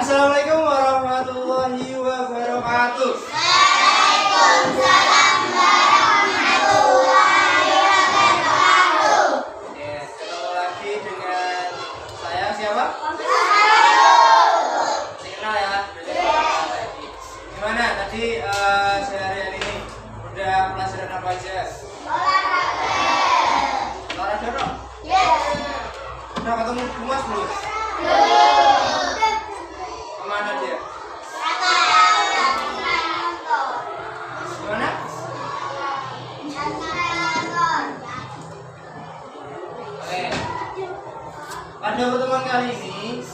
Assalamualaikum warahmatullahi wabarakatuh. Waalaikumsalam warahmatullahi wabarakatuh. Oke, ketemu lagi dengan saya siapa? Kenal ya. Gimana tadi seharian ini? Udah pelajaran apa aja? Olahraga dong? Udah ketemu Mas belum? Kemana dia? Gimana? Oke. Pada pertemuan kali ini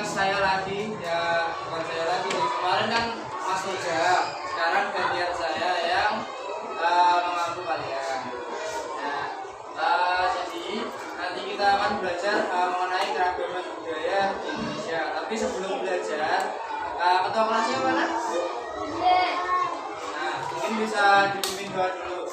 saya lagi ya, bukan saya lagi. Kemarin kan Mas Roja, sekarang gantian saya yang mengampu kalian. Nah, jadi nanti kita akan belajar mengenai keragaman budaya di Indonesia. Tapi sebelum belajar, ketua kelasnya mana? Nah, mungkin bisa dipimpin doa dulu.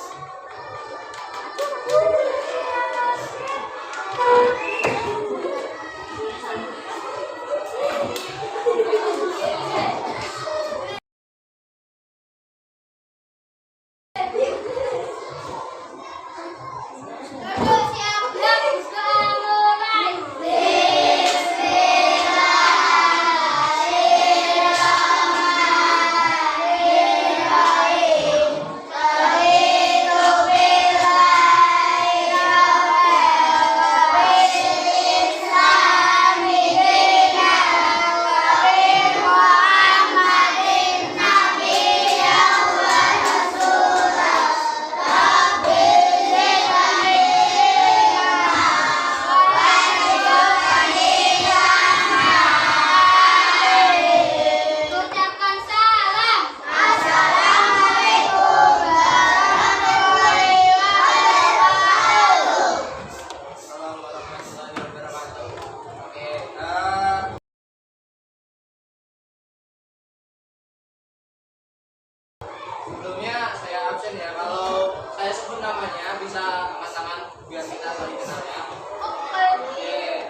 Sebelumnya saya absen ya, kalau saya sebut namanya bisa angkat tangan biar kita saling kenal ya. Oke.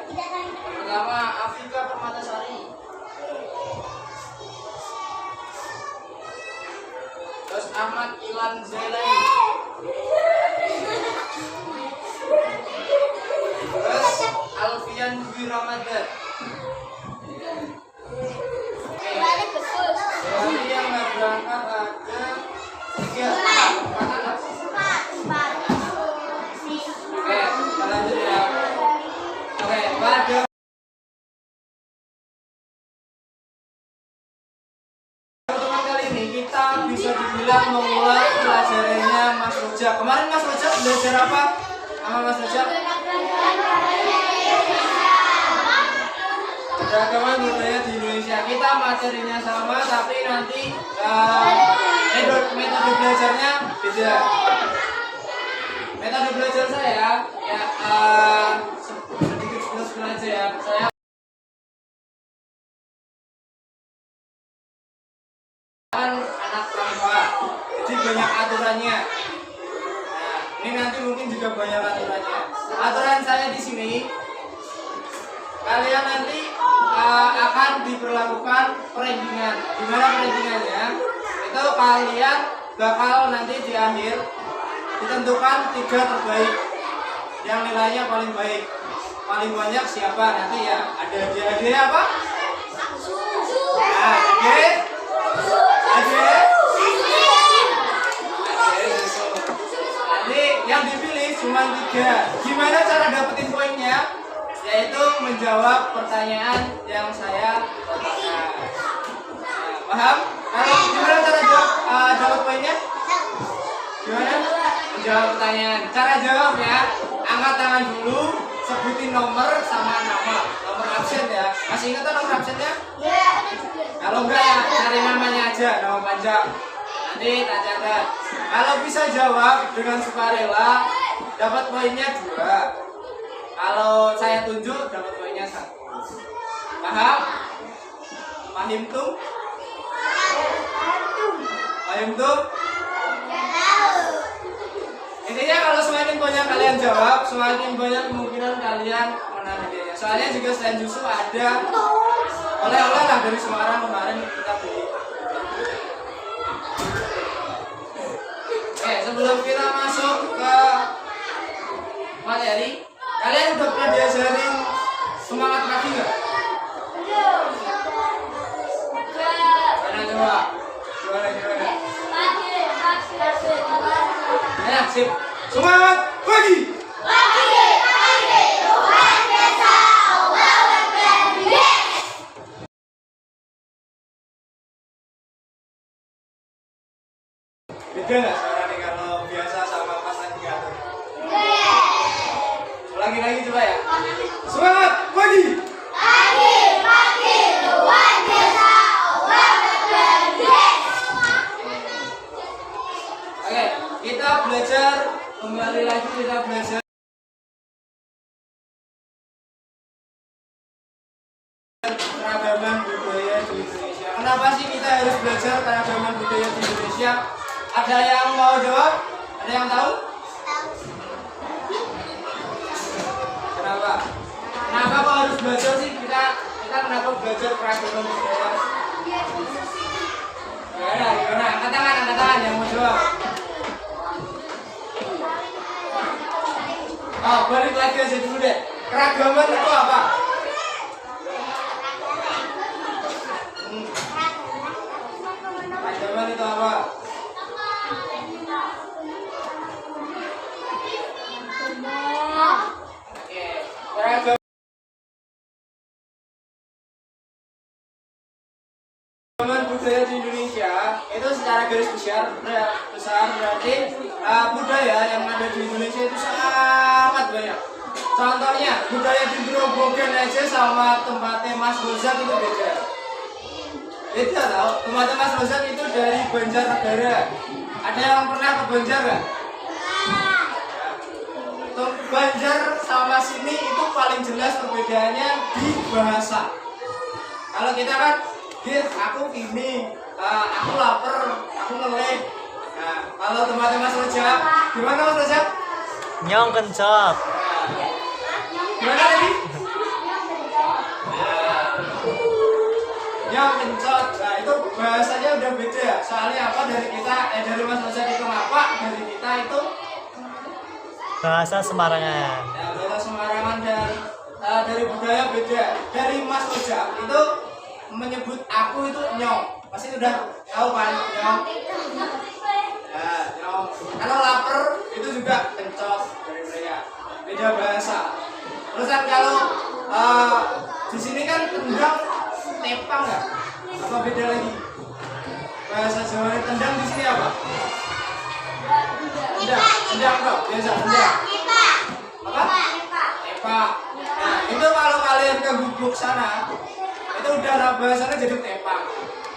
Pertama Afrika Permatasari. Terus Ahmad Ilan Zailani. Terus Alfian Dwi Ramadan. Jadi yang nggak berangkat ada 3, 4. Oke, kita lanjut ya. Oke, pada pertemuan kali ini kita bisa dibilang memulai pelajarannya Mas Roja. Kemarin Mas Roja belajar apa? Sama Mas Roja? Keragaman budaya di Indonesia. Kita materinya sama, tapi nanti metode belajarnya beda. Metode belajar saya ya sedikit spill aja ya. Saya kan anak pramuka, jadi banyak aturannya. Nah, ini nanti mungkin juga banyak aturannya. Aturan saya di sini, kalian nanti akan diperlakukan perankingan. Gimana perankingannya? Itu kalian bakal nanti di akhir ditentukan 3 terbaik yang nilainya paling baik. Paling banyak siapa nanti ya? Ada hadiah apa? Nah, nanti yang dipilih cuma 3. Gimana cara dapetin poinnya? Yaitu menjawab pertanyaan yang saya katakan. Nah, paham? Kalau gimana cara jawab poinnya? Gimana? Menjawab pertanyaan. Cara jawab ya, angkat tangan dulu, sebutin nomor sama nama. Nomor absen ya. Masih ingat nomor absennya? Kalau enggak ya, cari namanya aja, nama panjang. Nanti tak catat. Kalau bisa jawab dengan sukarela, dapat poinnya 2. Kalau saya tunjuk dapat poinnya 1. Paham? Paham tuh? Paham tuh? Intinya kalau semakin banyak kalian jawab, semakin banyak kemungkinan kalian menang hadiahnya. Soalnya juga selain Jusu ada oleh-oleh lah dari Semarang kemarin kita beli. Oke, sebelum kita masuk ke materi, kalian udah pernah diajarin semangat pagi nggak? Mana coba? Gimana? Ya, sip. Semangat pagi. Beda nggak suaranya kalau biasa sama pas lagi ngatur? Ulangi coba ya. Semangat pagi. Oke, kita belajar kembali lagi kita belajar keragaman budaya di Indonesia. Kenapa sih kita harus belajar keragaman budaya di Indonesia? Ada yang mau jawab? Ada yang tahu? Kenapa? Kenapa kok harus belajar sih? Kita kenapa belajar keragaman budaya? Gimana? Angkat tangan yang mau jawab. Oh, balik lagi aja dulu deh. Keragaman itu apa? Keragaman itu apa? Oke, keragaman budaya di Indonesia itu secara garis besar berarti budaya yang ada di Indonesia itu sangat banyak. Contohnya budaya di Grobogan aja sama tempatnya Mas Rozak itu beda. Beda tau, tempatnya Mas Rozak itu dari Banjarnegara. Ada yang pernah ke Banjar nggak? Banjar sama sini itu paling jelas perbedaannya di bahasa. Kalau kita kan aku gini, aku lapar, aku ngelih. Nah, kalau tempatnya Mas Rojak, gimana Mas Rojak? Nyong kencot. Gimana tadi? Nyong kencot. Nah, itu bahasanya udah beda. Soalnya apa dari dari Mas Rojak itu ngapa, dari kita itu Bahasa Semarangan. ya, bahasa Semarangan dan dari budaya beda. Dari Mas Rojak itu menyebut aku itu nyong, pasti udah tahu kan nyong. Ya, nyong. Kalau lapar itu juga kencot dari mereka. Beda bahasa. Terus kan kalau di sini kan tendang tepang nggak? Apa beda lagi? Bahasa Jawa tendang di sini apa? Tendang dong, biasa tendang. Apa? Tepak. Nah, itu kalau kalian ke Gubuk sana itu udah bahasanya jadi tepang,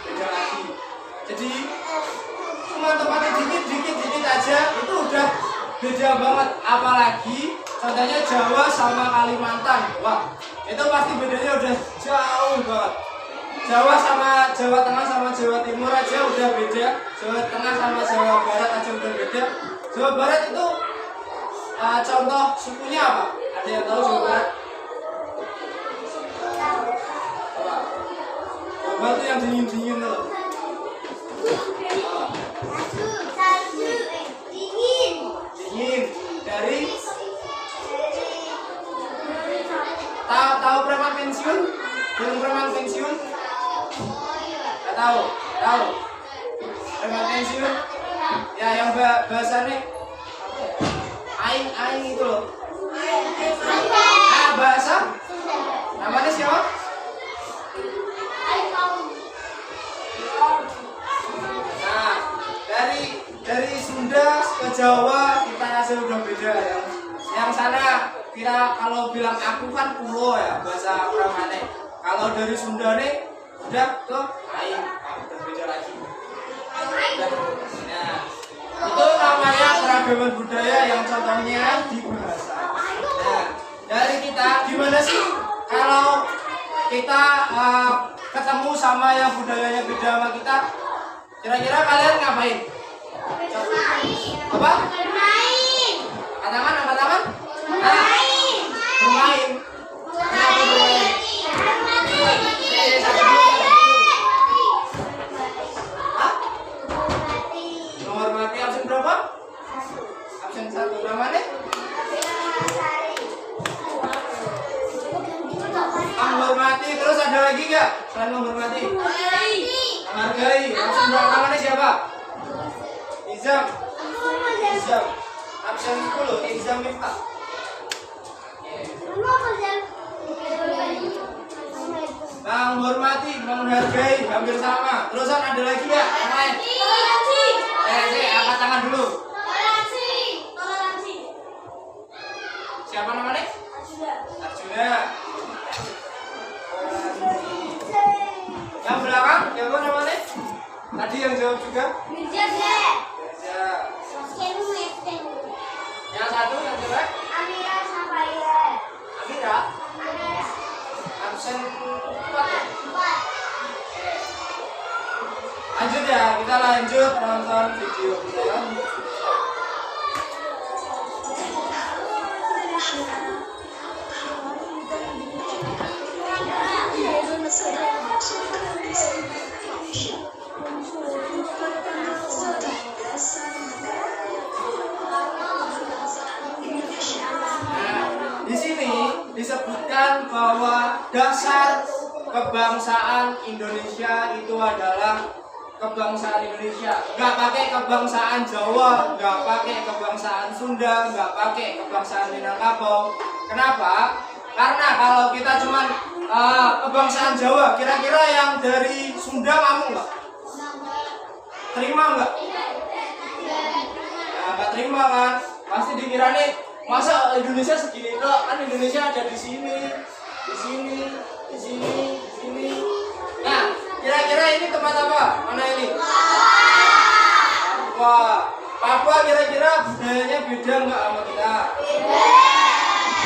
beda lagi. Jadi cuma tempatnya dikit aja itu udah beda banget. Apalagi contohnya Jawa sama Kalimantan, wah itu pasti bedanya udah jauh banget. Jawa sama Jawa Tengah sama Jawa Timur aja udah beda. Jawa Tengah sama Jawa Barat aja udah beda. Jawa Barat itu contoh sukunya apa? Ada yang tahu Jawa Barat? Batu yang dingin loh. Dingin dari tahu preman pensiun? Film preman pensiun? Nggak tahu. Preman pensiun? Ya yang bahasanya aing itu loh. Bahasa? Namanya siapa? Nah, dari Sunda ke Jawa kita aja udah beda ya. Yang sana kita kalau bilang aku kan pulo ya bahasa Pramane. Kalau dari Sunda nih udah ke aing, udah beda lagi. Nah, itu namanya keragaman budaya yang contohnya di bahasa. Nah, dari kita gimana sih kalau kita ketemu sama yang budayanya beda sama kita? Kira-kira kalian ngapain? Apa? Bermain. Apa tangan? Bermain. Kenapa bermain? Absen 1. Namanya? Menghormati. Terus ada lagi nggak? Selain menghormati. Menghargai. Absen berapa? Namanya siapa? Izam. Izam. Absen 10. Izam Miftah. Menghormati, menghargai, hampir sama. Terusan ada lagi nggak? Yang lain? Angkat tangan dulu. Siapa namanya? Arjuna. Yang belakang, siapa namanya? Tadi yang jawab juga? Mirza. Yang satu, yang cewek? Amira. Absen 4. Lanjut ya, kita lanjut nonton video kita. Di sini disebutkan bahwa dasar kebangsaan Indonesia itu adalah kebangsaan Indonesia. Nggak pakai kebangsaan Jawa, nggak pakai kebangsaan Sunda, nggak pakai kebangsaan Minangkabau. Kenapa? Karena kalau kita cuman kebangsaan Jawa, kira-kira yang dari Sunda kamu nggak? Terima nggak? Ya, nggak terima kan? Pasti dikira nih, masa Indonesia segini kok? Kan Indonesia ada di sini, di sini, di sini, di sini. Nah, kira-kira ini tempat apa? Mana ini? Papua. Papua kira-kira budayanya beda nggak sama kita?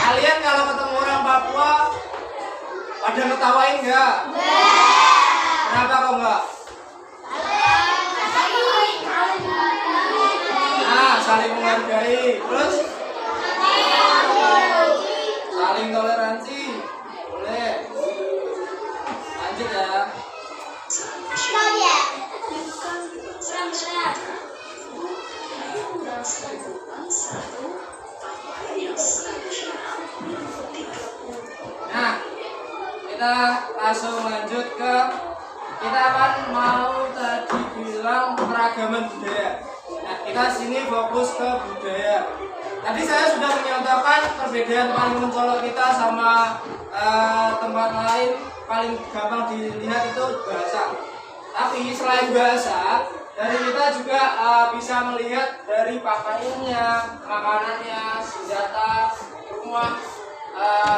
Kalian kalau ketemu orang Papua, pada ngetawain nggak? Kenapa kok nggak? Nah, saling menghargai. Terus? Saling toleransi. Boleh. Lanjut ya. Nah, kita langsung lanjut ke kita kan mau tadi bilang keragaman budaya. Nah, kita sini fokus ke budaya. Tadi saya sudah menyatakan perbedaan paling mencolok kita sama tempat lain paling gampang dilihat itu bahasa. Tapi selain bahasa, dari kita juga bisa melihat dari pakaiannya, makanannya, senjata, rumah,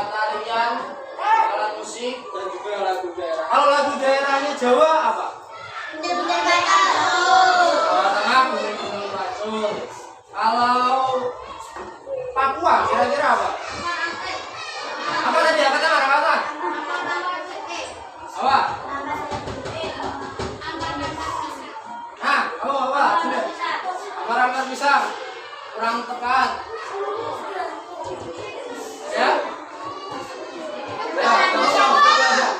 tarian, alat musik, dan juga lagu daerah. Kalau lagu daerahnya Jawa apa? Jawa Tengah, Gunung Racun. Kalau Papua kira-kira apa? Apa tadi? Apa tangan? Apa? Nah, kamu apa? Sudah. Rangkat pisang. Kurang tepat. Ya? Ya, kamu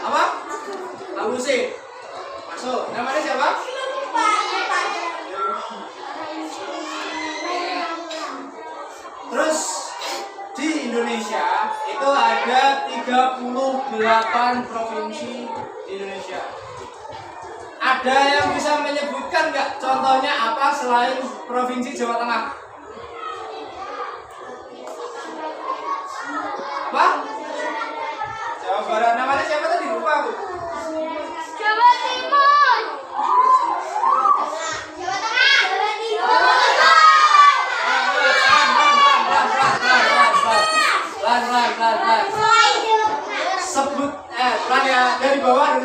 apa? Kamu sih. Masuk. Namanya siapa? Terus di Indonesia itu ada 38 provinsi di Indonesia. Ada yang bisa menyebutkan nggak contohnya apa selain provinsi Jawa Tengah? Apa? Jawa Barat. Namanya siapa tadi? Lupa aku. Jawa Timur. Jawa Tengah. Jawa Timur. Pelan. Sebut pelan ya, dari bawah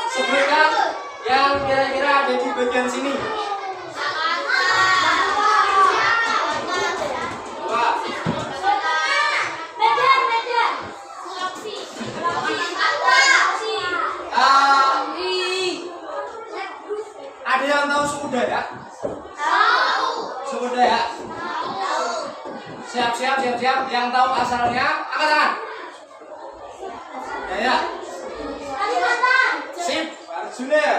sebutkan yang kira-kira ada di bagian sini. Wah. Ada yang tahu suku Dayak? Suku Dayak. Siap. Yang tahu asalnya, angkat tangan. Dayak. Sip, Arjuna ya.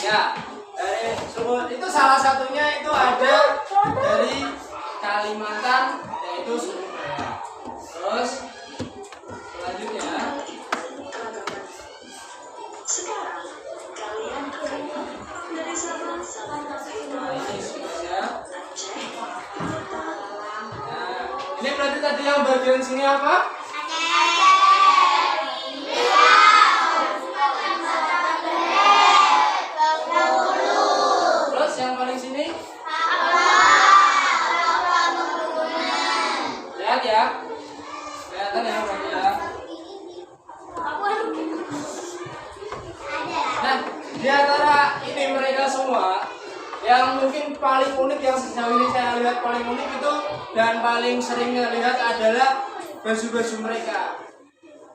Ya, dari suku itu salah satunya itu ada dari Kalimantan, yaitu suku Dayak. Terus selanjutnya, nah ini seterusnya. Nah, ini berarti tadi yang bagian sini apa? Terus yang paling sini? Lihat ya, kelihatan ya berarti ya. Nah, di antara ini mereka semua, yang mungkin paling unik yang sejauh ini saya lihat paling unik itu dan paling sering lihat adalah baju-baju mereka.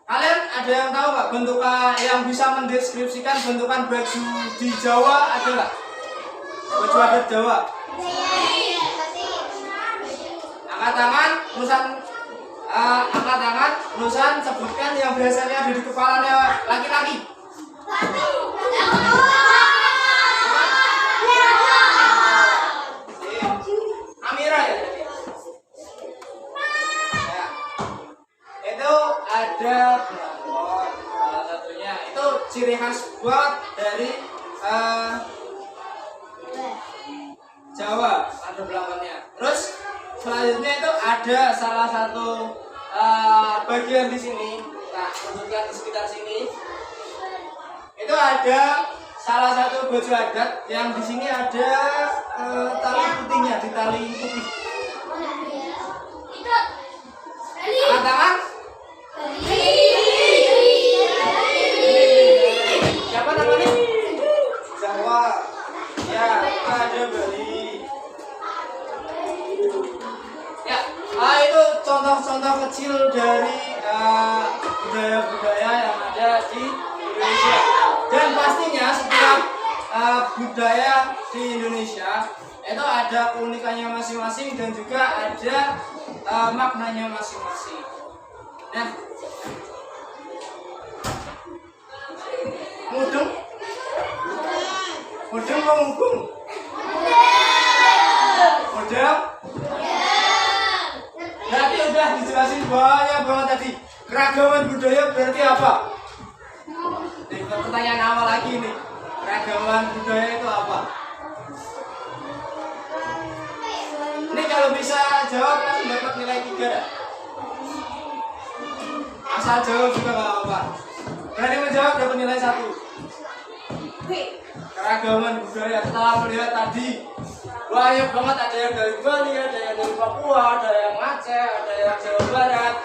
Kalian ada yang tahu nggak bentukan yang bisa mendeskripsikan bentukan baju di Jawa ada nggak? Baju adat Jawa. Angkat tangan, nusan sebutkan yang biasanya ada di kepalanya laki-laki. Amira ya. Ya. Itu ada belangkon salah satunya. Itu ciri khas buat dari Jawa, ada belangkonnya. Terus selanjutnya itu ada salah satu bagian di sini. Nah, tunjukkan di sekitar sini. Itu ada salah satu baju adat yang di sini ada tali putihnya, di tali putih. Angkat tangan. Siapa namanya? Jawa. Ya, ada Bali. Ya, itu contoh-contoh kecil dari budaya-budaya yang ada di Indonesia. Dan pastinya setiap budaya di Indonesia itu ada keunikannya masing-masing dan juga ada maknanya masing-masing. Nah, mudeng mengungkung. Mudeng. Berarti udah dijelasin banyak banget tadi. Keragaman budaya berarti apa? Pertanyaan awal lagi nih. Keragaman budaya itu apa? Ini kalau bisa jawab langsung dapat nilai 3. Asal jawab juga nggak apa-apa. Berani menjawab dapat nilai 1. Keragaman budaya setelah melihat tadi banyak banget, ada yang dari Bali, ada yang dari Papua, ada yang Aceh, ada yang Jawa Barat.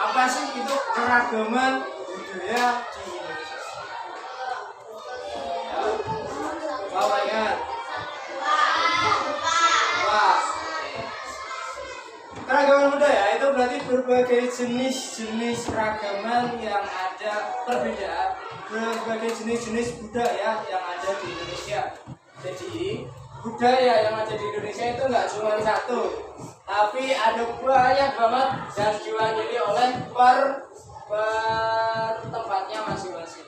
Apa sih itu keragaman budaya di Indonesia? Bapak ingat? Wah. Keragaman budaya itu berarti berbagai jenis-jenis keragaman yang ada perbedaan, berbagai jenis-jenis budaya yang ada di Indonesia. Jadi budaya yang ada di Indonesia itu nggak cuma satu, tapi ada banyak banget dan diwakili oleh per tempatnya masing-masing.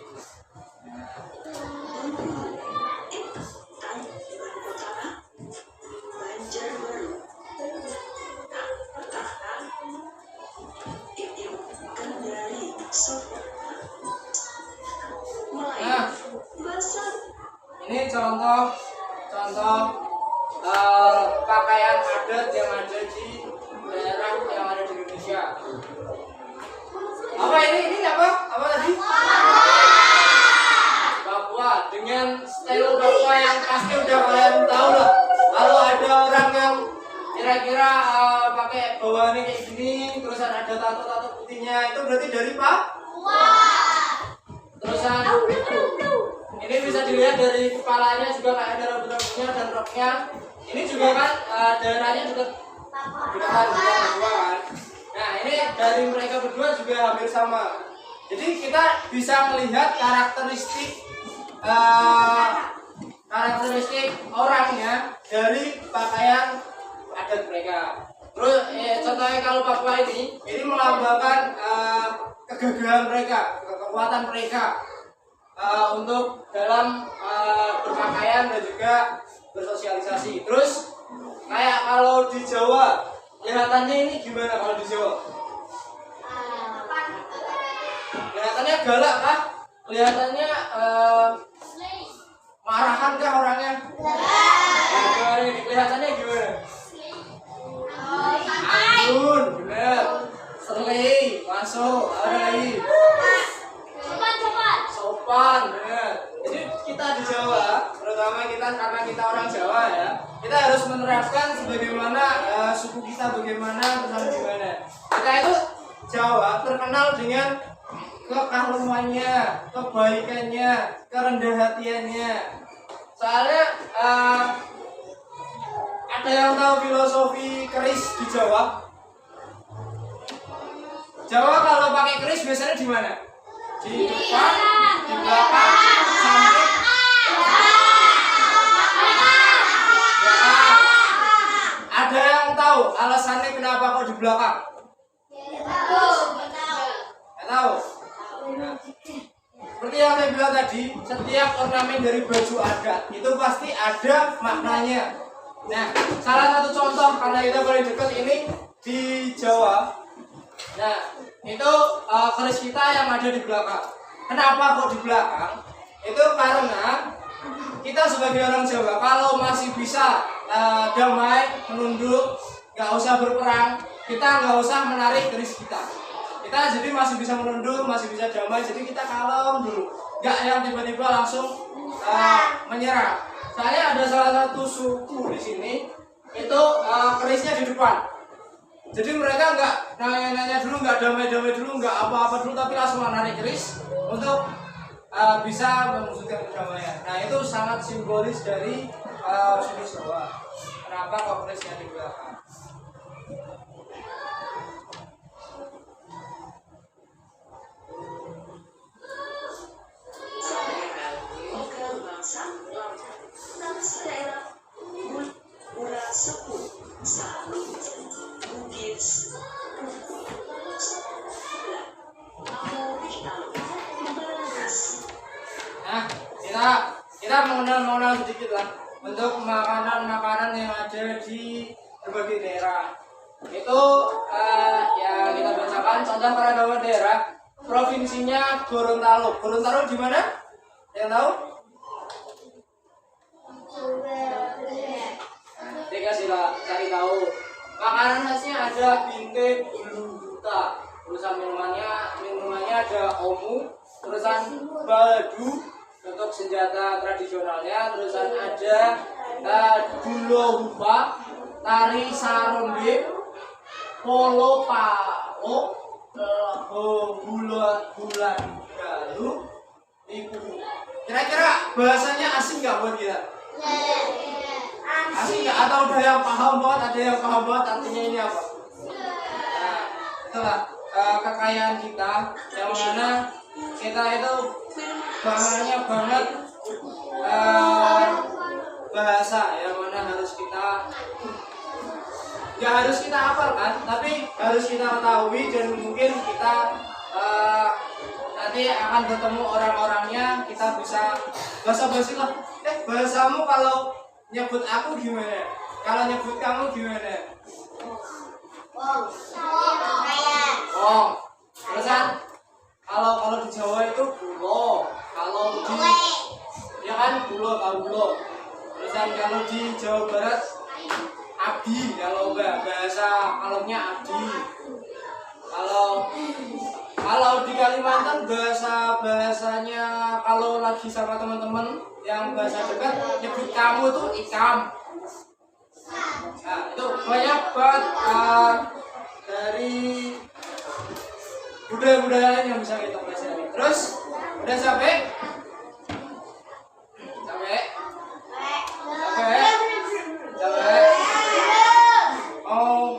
Nah, ini contoh pakaian adat yang ada di daerah yang ada di Indonesia. Apa ini apa? Apa tadi? Papua, dengan style Papua yang pasti udah kalian tahu lah. Kalau ada orang yang kira-kira pakai bawaannya kayak gini, terusan ada tato-tato putihnya, itu berarti dari Papua. Terusan ini bisa dilihat dari kepalanya juga kayak ada rambut-rambutnya dan roknya. Ini juga kan daerahnya juga kan. Nah, ini dari mereka berdua juga hampir sama. Jadi kita bisa melihat karakteristik orangnya dari pakaian adat mereka. Terus contohnya kalau Papua ini melambangkan kegagahan mereka, kekuatan mereka. untuk dalam berpakaian dan juga bersosialisasi. Terus kayak kalau di Jawa kelihatannya ini gimana kalau di Jawa? Kelihatannya galak kah? Kelihatannya marahan kah orangnya? Gimana ini? Kelihatannya gimana? Anggun, bener. Serli, masuk. Ada lagi. Sopan, bener. Jadi kita di Jawa, terutama kita karena kita orang Jawa ya, kita harus menerapkan sebagaimana suku kita bagaimana, terus gimana. Kita itu Jawa terkenal dengan kekalumannya, kebaikannya, kerendah hatiannya. Soalnya ada yang tahu filosofi keris di Jawa? Jawa kalau pakai keris biasanya di mana? Di depan, di belakang, samping. Ada yang tahu alasannya kenapa kok di belakang? Nggak tahu. Nah, seperti yang saya bilang tadi, setiap ornamen dari baju adat itu pasti ada maknanya. Nah, salah satu contoh karena kita paling dekat ini di Jawa. Nah, itu keris kita yang ada di belakang. Kenapa kok di belakang? Itu karena kita sebagai orang Jawa kalau masih bisa damai, menunduk, nggak usah berperang, kita nggak usah menarik keris kita. Kita jadi masih bisa menunduk, masih bisa damai, jadi kita kalem dulu, nggak yang tiba-tiba langsung menyerah. Soalnya ada salah satu suku di sini itu kerisnya di depan. Jadi mereka nggak nanya-nanya dulu, nggak damai-damai dulu, nggak apa-apa dulu, tapi langsung menarik keris untuk bisa mewujudkan kedamaian. Nah itu sangat simbolis dari suku Jawa. Kenapa kok kerisnya di belakang? Nah, kita mengenal sedikit lah untuk makanan-makanan yang ada di berbagai daerah. Itu yang kita bacakan contoh para nama daerah. Provinsinya Gorontalo. Gorontalo di mana? Yang tahu? Nanti kasih cari tahu. Makanan khasnya ada binte bulu buta. Terusan minumannya ada omu. Terusan baladu untuk senjata tradisionalnya. Terusan ada dulo hupa, tari saronde, polo pao, bulan galu, iku. Kira-kira bahasanya asing nggak buat kita? Asing nggak? Atau udah yang paham banget? Ada yang paham banget artinya ini apa? Nah, itulah kekayaan kita yang mana kita itu banyak banget bahasa yang mana harus kita nggak harus kita hafalkan, tapi harus kita ketahui dan mungkin kita nanti akan bertemu orang-orangnya, kita bisa basa-basi lah. Bahasamu kalau nyebut aku gimana? Kalau nyebut kamu gimana? Oh, terusan kalau di Jawa itu bulo, kalau di ya kan bulo, tahu bulo. Terusan kalau di Jawa Barat abdi, kalau bahasa alamnya abdi. Kalau di Kalimantan bahasanya kalau lagi sama teman-teman yang bahasa dekat nyebut kamu tuh ikam. Nah, itu banyak banget dari budaya-budaya lain yang bisa kita pelajari. Terus udah sampai? Mau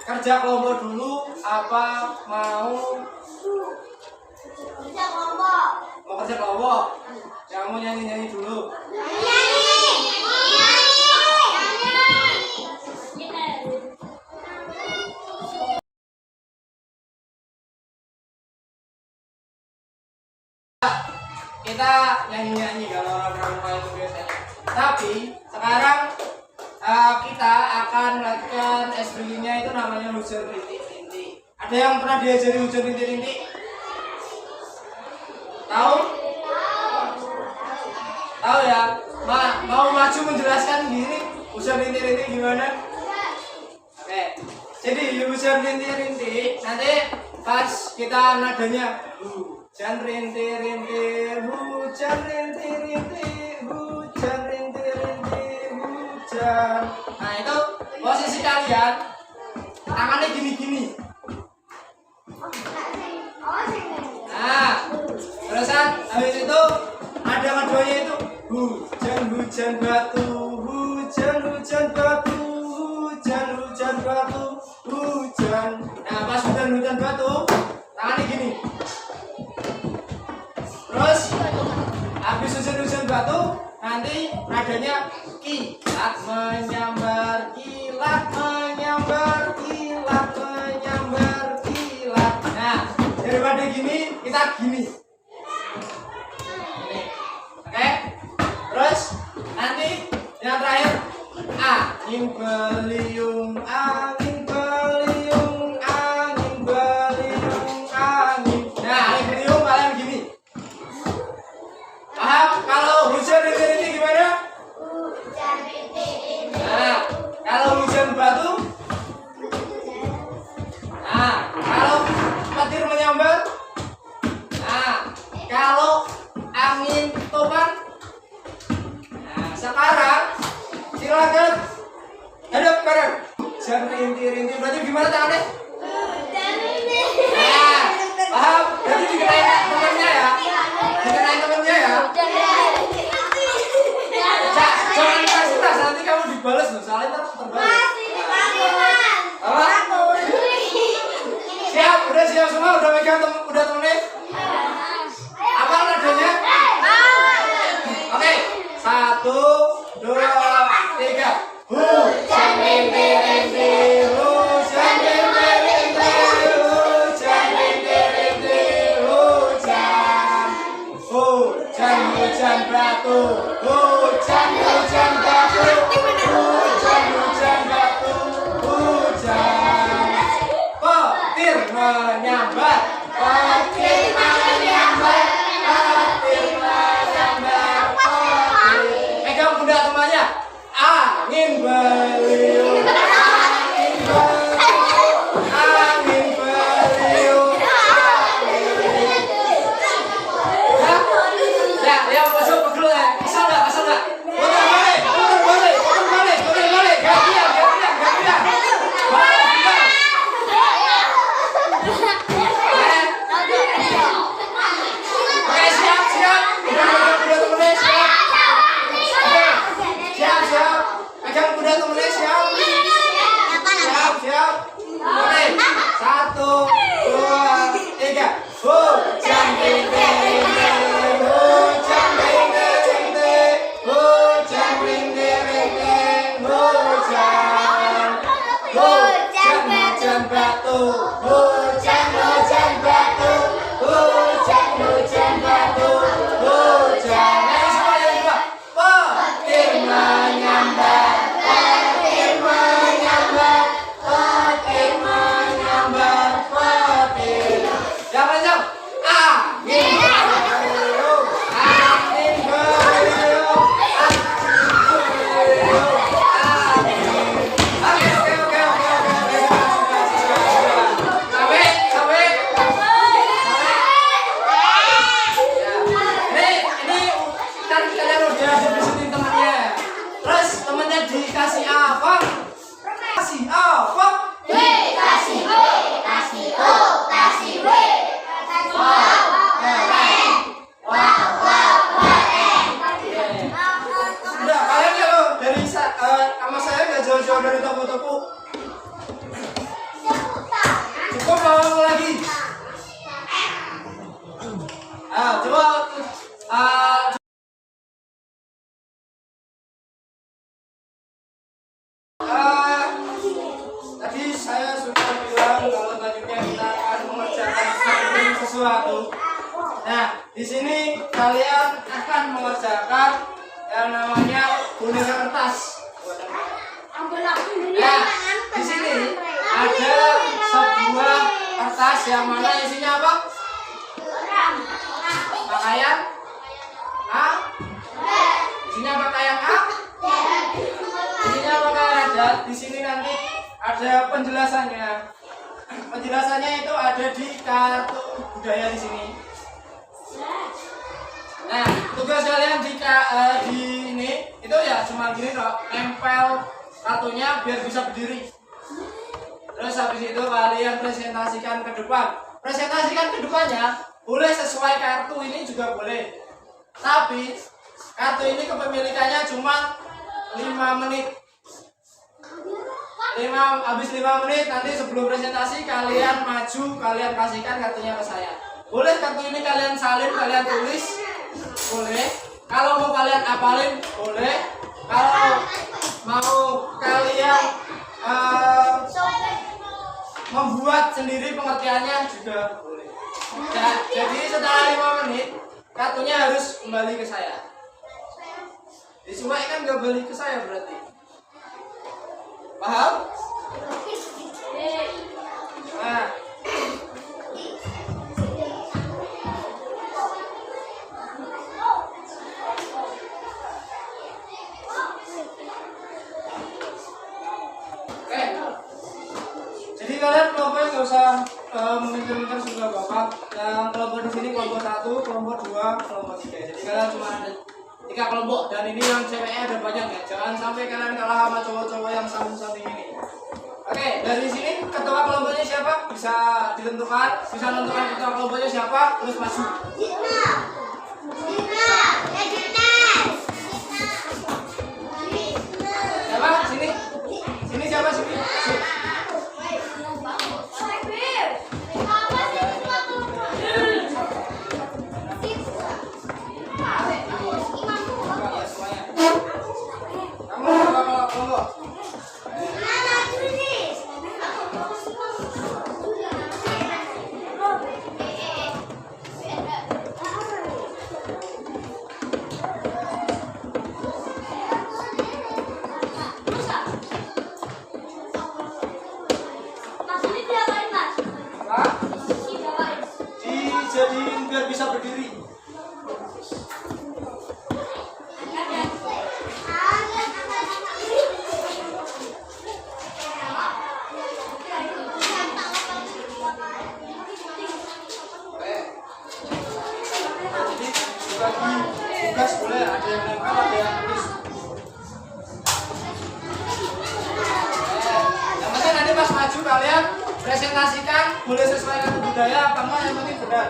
kerja kelompok dulu apa mau kerja kelompok? Kamu nyanyi dulu. kita nyanyi-nyanyi kalau orang pramuka itu biasanya. Tapi sekarang kita akan melakukan SBG-nya itu namanya hujan rintik-rintik. Ada yang pernah diajari hujan rintik-rintik? Tahu? Tahu ya? Mau maju menjelaskan gini hujan rintik-rintik gimana? Oke. Jadi hujan rintik-rintik nanti pas kita nadanya hujan rintik-rintik, hujan rintik-rintik, hujan rintik-rintik, hujan. Nah itu posisi kalian tangannya gini-gini. Nah, terusan habis itu ada keduanya itu hujan batu, hujan batu, hujan batu, hujan. Nah pas hujan batu tangannya gini. Terus habis hujan batu nanti nadanya kilat menyambar, kilat menyambar, kilat menyambar, kilat. Nah daripada gini kita gini. Oke, terus nanti yang terakhir angin beliung, angin beliung, angin beliung, angin. Nah angin beliung kalian gini. Paham? Kalau hujan rintik-rintik gimana? Nah kalau hujan batu. Nah kalau petir menyambar. Nah kalau angin topan. Nah sekarang silakan hadap kanan. Hujan rintik-rintik berarti gimana tangannya? Nah paham? Berarti dikenain temennya ya. Dikenain temennya ya. Jangan kasih tas nanti kamu dibalas loh. Soalnya terbalik. Apa? Siap? Udah siap semua? Udah megang udah temennya? Apa nadanya? Oke, 1, 2, 3. Hujan rintik-rintik, hujan rintik-rintik, hujan rintik-rintik, hujan. Hujan batu, hujan batu, hujan batu, hujan. Petir menyambar, petir menyambar, petir menyambar, petir. Megang pundak temannya. Angin beliung, angin beliung, angin beliung, angin beliung. Ya, masuk pegel ya. Kesel nggak? Putar balik. Gantian. Balik juga. Oke, siap. Udah temennya siap. Siap. Pegang kuda temennya siap. Siap. Oke, 1, 2, 3. Hujan rintik-rintik, hujan rintik-rintik, hujan rintik-rintik, hujan. Hujan batu, hujan batu, hujan batu, hujan. Ayo semua yang dua. Petir menyambar, petir menyambar, petir menyambar, petir. Yang panjang. Angin beliung, angin beliung, angin beliung. Oke. Sampai. Ini kan kalian udah dibesetin temannya. Terus temannya dikasih apa? Kasih apa? Udah, kalian kalau dari sama saya nggak jauh-jauh dari toko-toko. Cukup mau lagi. Coba tadi saya sudah bilang kalau selanjutnya kita akan mengerjakan sesuatu. Nah, di sini kalian akan mengerjakan yang namanya bendera kertas. Nah, di sini ada sebuah kertas yang mana isinya apa? Pakaian A. Isinya pakaian A. Isinya pakaian ada. Di sini nanti ada penjelasannya. Penjelasannya itu ada di kartu budaya di sini. Nah, tugas kalian di ini itu ya cuma gini loh, nempel kartunya biar bisa berdiri. Terus habis itu kalian presentasikan ke depan. Presentasikan ke depannya boleh sesuai kartu ini juga boleh. Tapi kartu ini kepemilikannya cuma 5 menit. Habis 5 menit nanti sebelum presentasi kalian maju, kalian kasihkan kartunya ke saya. Boleh kartu ini kalian salin, kalian tulis, boleh. Kalau mau kalian apalin, boleh. Kalau mau kalian membuat sendiri pengertiannya juga boleh. Nah, jadi setelah 5 menit kartunya harus kembali ke saya. Disuai kan gak balik ke saya berarti. Paham? Nah, oke. Jadi kalian kelompoknya nggak usah meminta-minta juga bapak. Yang kelompok di sini kelompok 1, kelompok 2, kelompok 3. Jadi kalian cuma ada 3 kelompok dan ini yang ceweknya ada banyak ya. Jangan sampai kalian kalah sama cowok-cowok yang samping-samping ini. Oke, dari sini ketua kelompoknya siapa? Bisa ditentukan, bisa menentukan ketua kelompoknya siapa, terus maju. Siapa? Sini. Sini siapa sini? Kamu ketua kelompok. Dijadiin biar bisa berdiri. Jadi dibagi tugas boleh, ada yang nempel, ada yang tulis. Yang penting nanti pas maju kalian presentasikan boleh sesuai kartu budaya apa enggak, yang penting benar.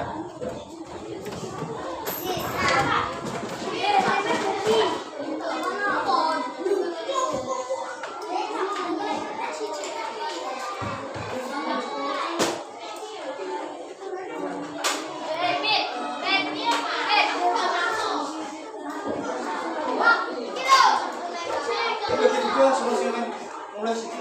Bagi juga solusinya mulai situ.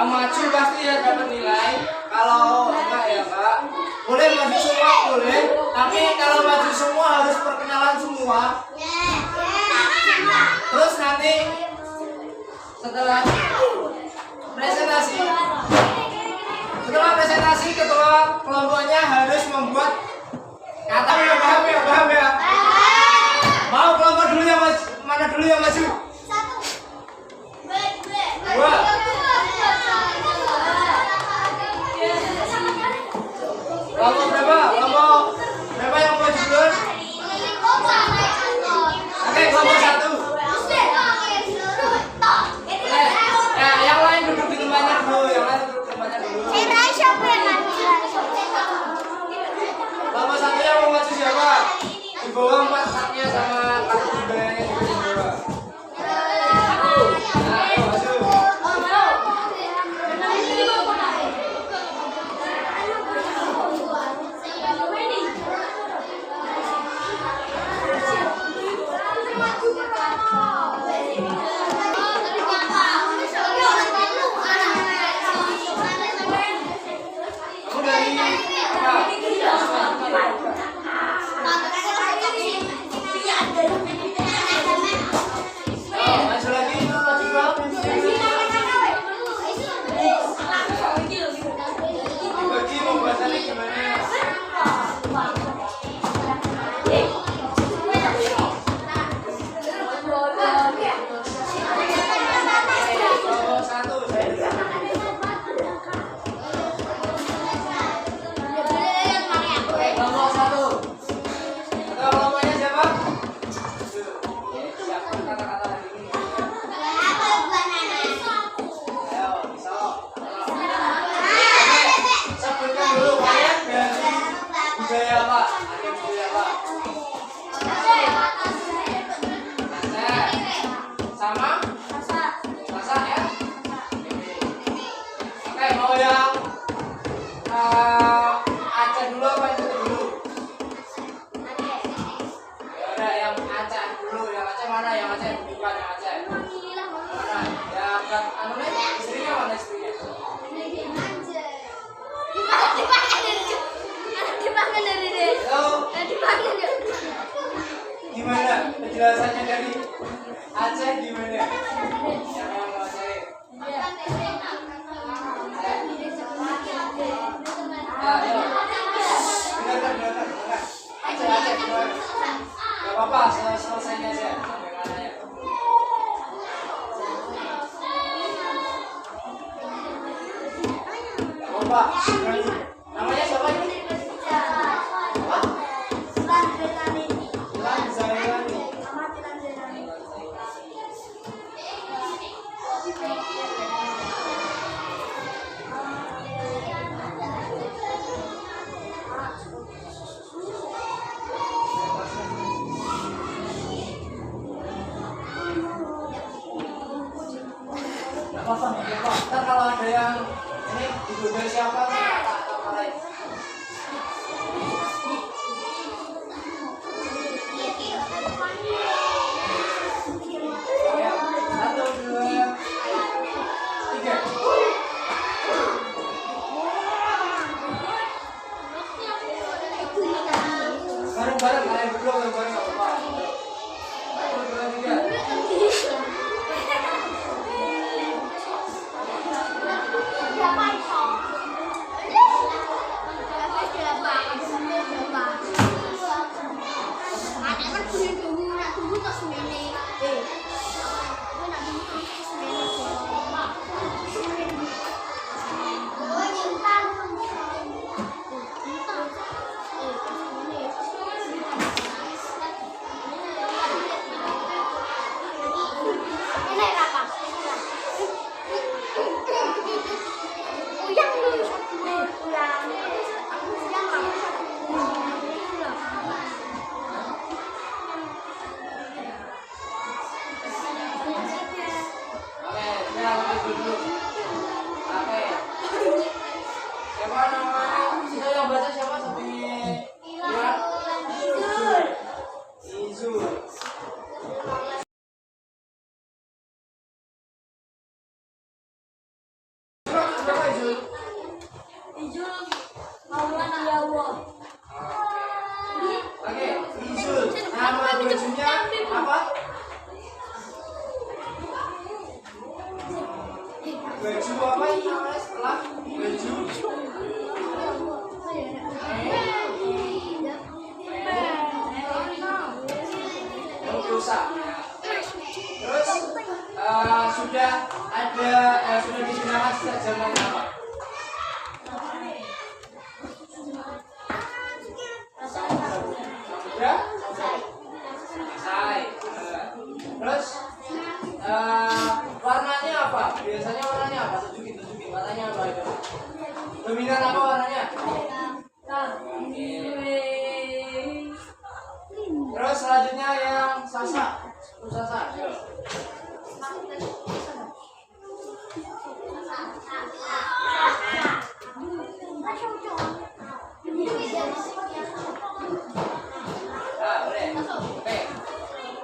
Yang maju pasti ya dapat nilai. Kalau enggak ya enggak. Boleh maju semua boleh. Tapi kalau maju semua harus perkenalan semua. Terus nanti setelah presentasi ketua kelompoknya harus membuat kata ya, paham ya. Mau kelompok dulu yang maju, mana dulu yang maju? Dua. Kelompok berapa? Kelompok yang maju duluan? Oke, kelompok 1. Yang lain duduk di tempatnya dulu, Kelompok 1 yang mau maju siapa? Di bawah 4 taknya sama kartu budayanya juga di bawah. Nah, ayo maju. Kamu dari apa? Maju lagi, maju dong. Dibagi pembahasannya gimana? Kelompok 1 saya. Kelompok 1. Ketua kelompoknya siapa? Siapkan kata-kata hari ini. Ayo, bisa. Sebutkan dulu kalian dari budaya apa? Ada budaya apa? Aceh. Sama? Masak ya? Oke, mau yang Aceh dulu apa yang Putih dulu? Ya udah, yang Aceh dulu. Yang Aceh mana? Yang Aceh bukan yang Aceh. Mana? Yang kan anu nih, istrinya mana istrinya? Halo, gimana penjelasannya dari Aceh gimana? Yang mau Aceh? Ayo. Dengarkan. Aceh, dengar. Gak apa-apa, selesainya aja. Sampai mana ya? Gak apa-apa. Namanya siapa ini? Lan Zailani. Gak apa-apa. Ntar kalau ada yang ini digoda siapa atau apa lain. Ya, 1, 2, 3. Bareng-bareng kalian berdua bareng-bareng gak apa-apa. 1, 2, 3. Oke, Izul. Nama bajunya apa? Baju apa ini namanya setelah baju? Dosa. Terus sudah digunakan sejak zaman apa? Sudah? Selesai. Terus warnanya apa? Biasanya warnanya apa? Tunjukin warnanya apa itu? Dominan apa warnanya? Terus selanjutnya yang Sasa. Sasa. Boleh. Oke.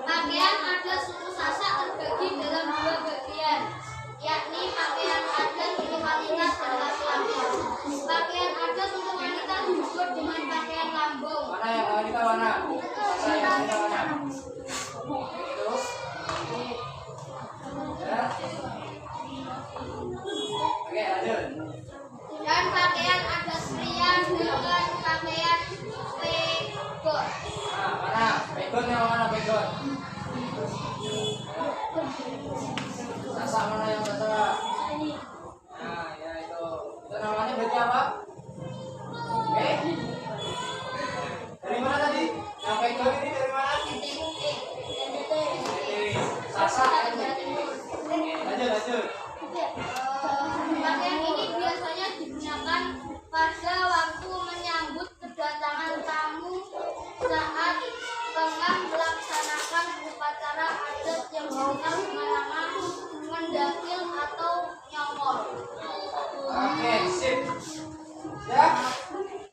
Pakaian adat suku Sasak terbagi dalam dua bagian, yakni pakaian adat untuk wanita dan laki-laki. Pakaian adat untuk wanita disebut dengan pakaian lambung. Mana yang wanita mana? Sasa yang wanita mana? Itu. Ya. Oke, lanjut. Dan pakaian adat pria dengan pakaian pegon. Nah, mana? Pegon yang mana pegon? Sasa mana yang Sasa? Nah, ya itu. Itu namanya berarti apa? Oke. Dari mana tadi? Yang pegon ini dari mana? Dari Sasa. Lanjut. Pakaian ini biasanya digunakan pada waktu menyambut kedatangan tamu saat tengah melaksanakan upacara adat yang dikenal dengan nama mendakil atau nyongol. Oke, sip. Ya.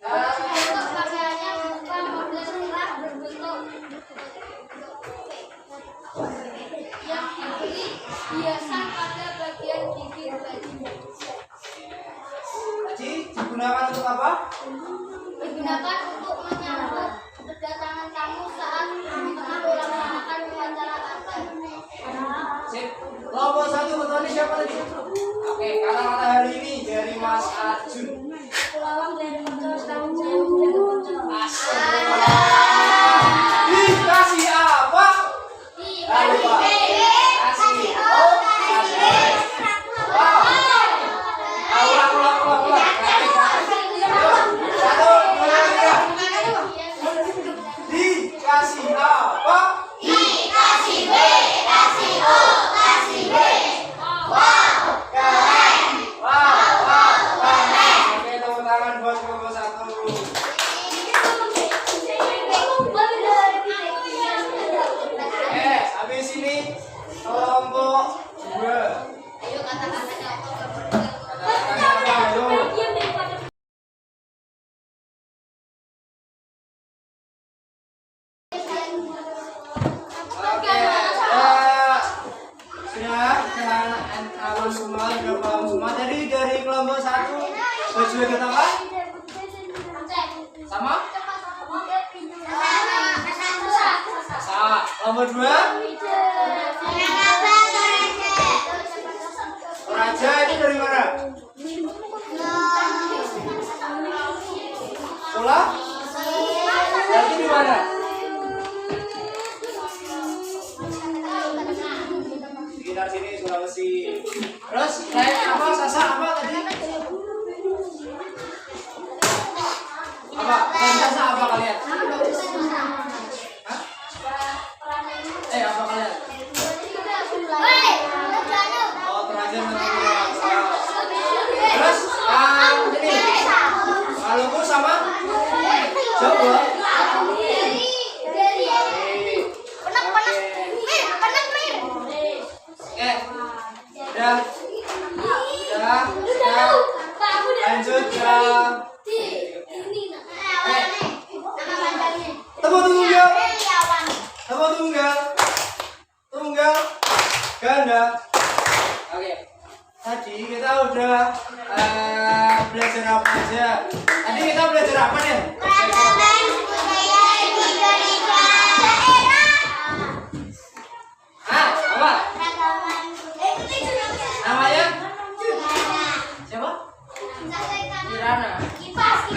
Untuk pakaiannya berupa model cerah berbentuk yang diberi hiasan pada bagian bibir baju. Tadi digunakan untuk apa? Digunakan untuk menyambut kedatangan tamu saat tengah melaksanakan upacara adat. Sip. Kelompok 1 petani siapa tadi? Oke, kata-kata hari ini dari Mas Arjun. Pelawang dari Pecos tahun 2003. Dikasih apa? Lupa. Kasih. Oh, kasih. Wow. Ulang. Satu, dua, tiga. Dikasih apa? Dikasih B, kasih O, kasih B. Keren. Wow. Keren. Oke, tepuk tangan buat kelompok 1. Habis ini kelompok 2. Ayo kata-katanya apa? Kata-katanya apa? Ayo. Oke, sudah awal semua, sudah paham semua. Jadi dari kelompok 1 baju ikut apa? Sama? Sama. Kelompok 2? Raja ini dari mana? Sula? Berarti di mana? Sekitar sini Sulawesi. Terus apa? Sasa apa tadi? Apa? Sasa apa kalian? Hah? Apa kalian? Oh, terakhir terus ini Maluku sama Jawa. Udah. Lanjut ke tunggal ganda. Oke. tadi kita udah belajar apa aja? Tadi kita belajar apa deh? Peradaban budaya Indonesia daerah. Ah, apa? Peradaban Namanya? Siapa? Kirana. Kipas.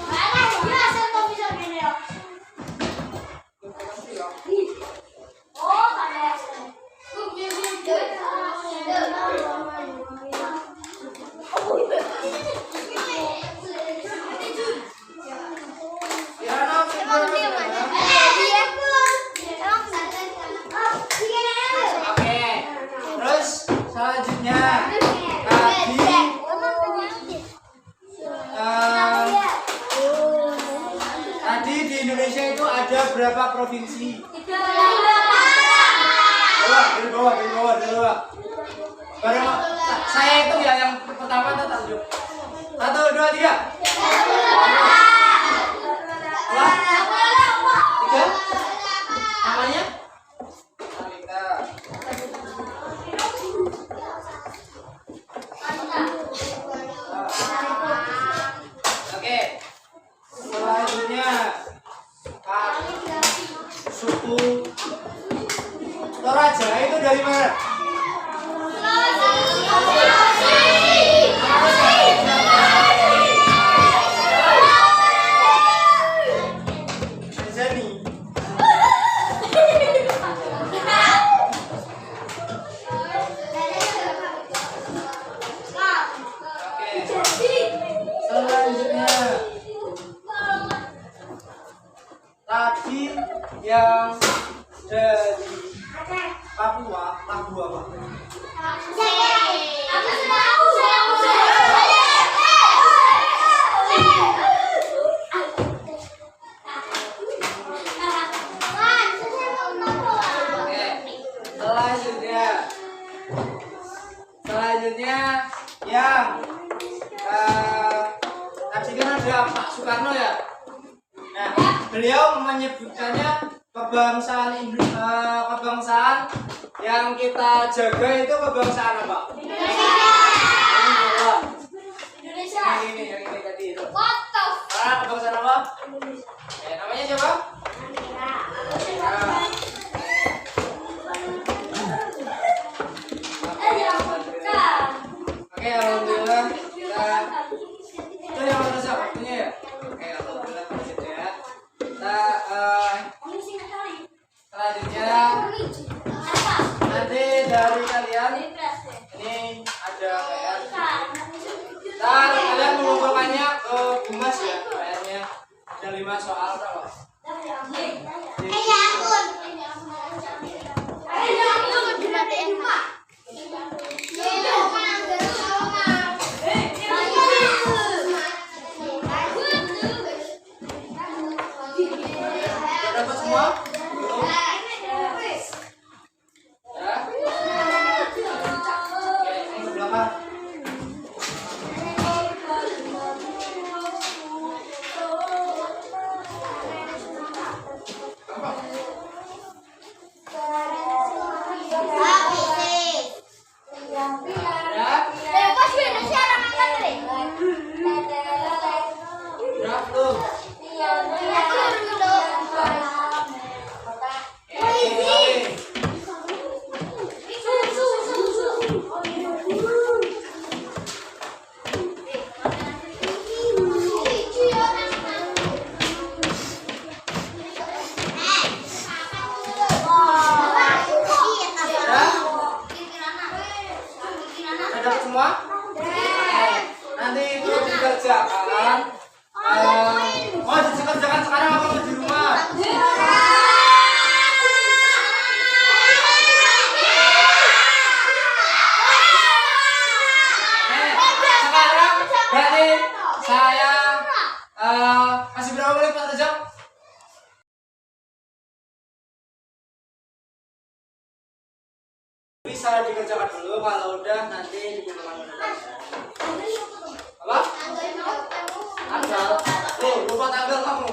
Mana dia asal kau bisa gini ya? Oh, ada. Kirana. Oke. Terus selanjutnya tadi di Indonesia itu ada berapa provinsi? Dari bawah. Baru saya itu ya yang pertama tetap dulu. 1, 2, 3. Apa? 3. Namanya? Talita. Oke. Selanjutnya suku Toraja itu dari mana? Tanzania. Selanjutnya tadi yang dari Papua lagu apa? Oke. Selanjutnya yang tadi kan ada Pak Soekarno ya. Nah, beliau menyebutkannya kebangsaan yang kita jaga itu kebangsaan apa? Indonesia. Yang ini tadi itu. What the Kebangsaan apa? Namanya siapa? Oke, alhamdulillah kita itu yang mana waktunya ya? Oke, alhamdulillah lanjut ya. Kita selanjutnya nanti dari kalian ini ada PR. Dan kalian mengumpulkannya ke Bumas ya. PR-nya ada 5 soal berapa? Dapat semua? Belum? Ya? Oke, yang ke belakang. Ya? Berapa belum? Dapat semua? Nanti itu dikerjakan. Mau dikerjakan sekarang apa mau di rumah? Sekarang berarti saya kasih berapa menit Pak Rejab? Bisa dikerjakan dulu, kalau udah nanti dibutuhkan. Apa? Tanggal. Tuh, lupa tanggal kamu.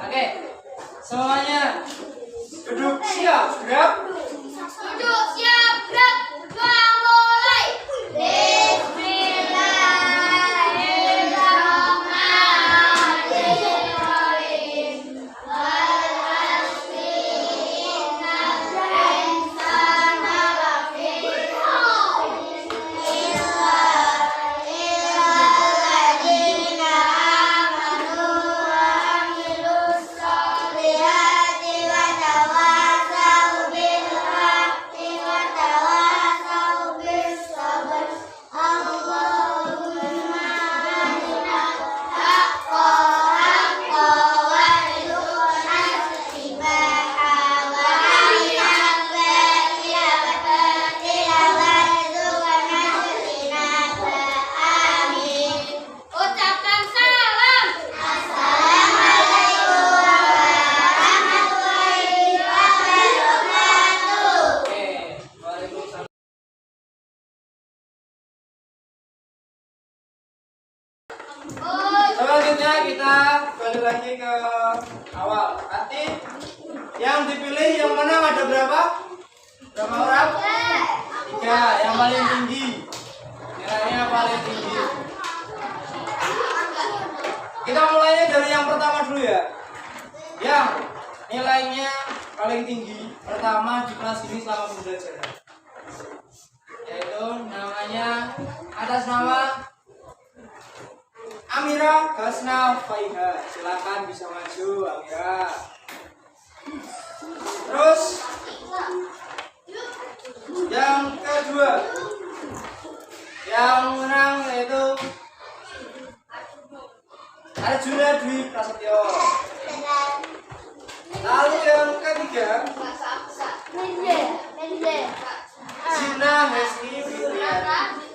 Oke, semuanya duduk siap, gerak. Duduk siap, gerak. Doa mulai. Bismillahirrahmanirrahim. Wal asri innal insana lafi khusr illa alladziina amanu wa amilus solihati wa tawassaw bil haqqi wa tawassaw bis sabr. Allahumma arina haqqa haqqa warzuqna ittiba'a wa arina batila batila warzuqna ijtinaba. Amin. Ucapkan salam. Assalamualaikum warahmatullahi wabarakatuh. Oke, waalaikumsalam. Selanjutnya kita kembali lagi ke awal. Nanti yang dipilih yang menang ada berapa? Berapa orang? 3. Yang paling tinggi. Nilainya paling tinggi. Kita mulainya dari yang pertama dulu ya. Yang nilainya paling tinggi pertama di kelas ini selama pembelajaran. Yaitu namanya atas nama Amira Gasna Faiha. Silakan bisa maju Amira. Terus yang kedua yang menang yaitu Arjuna Dwi Prasetyo. Lalu yang ketiga Zina Hesni Fitriani.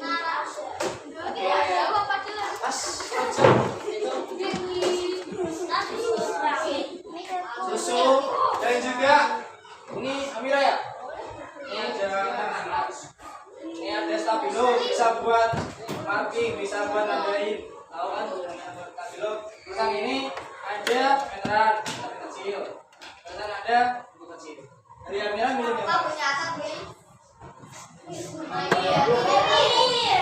Pas Susu dan juga ini Amira ya. Ini ada ini ada stabilo, bisa buat marking, bisa buat nandain. Tahu kan stabilo. Terus yang ini ada meteran kecil. Terus ada buku kecil. Dari Amira milih yang mana?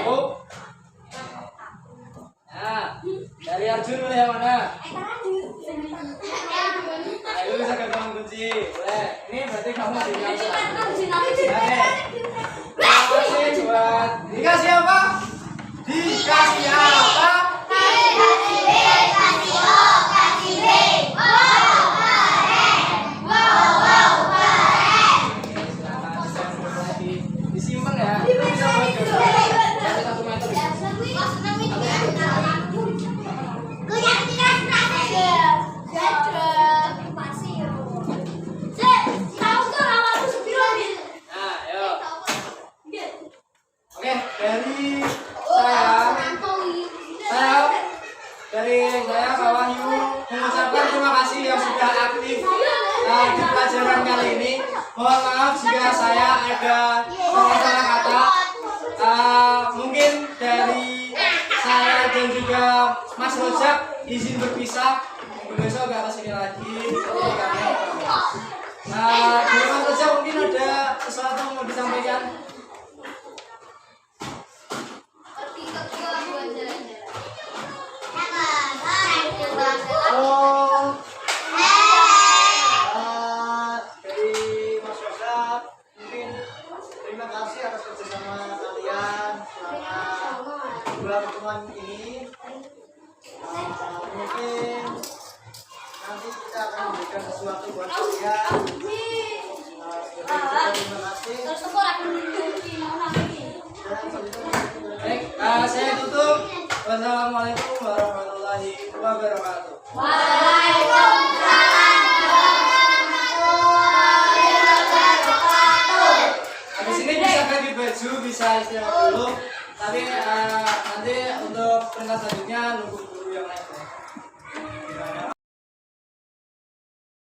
Oh. Nah, dari Arjun milih yang mana? Ayo bisa gantung kunci. Boleh. Ini berarti kamu dikasih. Oke. Kasih buat dikasih apa? Dikasih apa? Disimpan ya. Bisa buat gambar. 1 meter. Nah, yuk. Oke, dari saya Pak Wahyu mengucapkan terima kasih yang sudah aktif di pelajaran kali ini. Mohon maaf jika saya ada salah kata. Mungkin dari saya dan juga Mas Rojak izin berpisah. Besok gak kesini lagi. Jadi kami dari Mas Rojak mungkin ada sesuatu yang mau disampaikan. Oh, dari Mas Rojak mungkin terima kasih atas kerjasama kalian selama 2 pertemuan ini. Mungkin nanti kita akan memberikan sesuatu buat kalian. Terima kasih. Baik, saya tutup. Wassalamualaikum warahmatullahi wabarakatuh. Waalaikumsalam warahmatullahi wabarakatuh. Habis ini bisa ganti baju, bisa istirahat dulu. Tapi nanti untuk perintah selanjutnya nunggu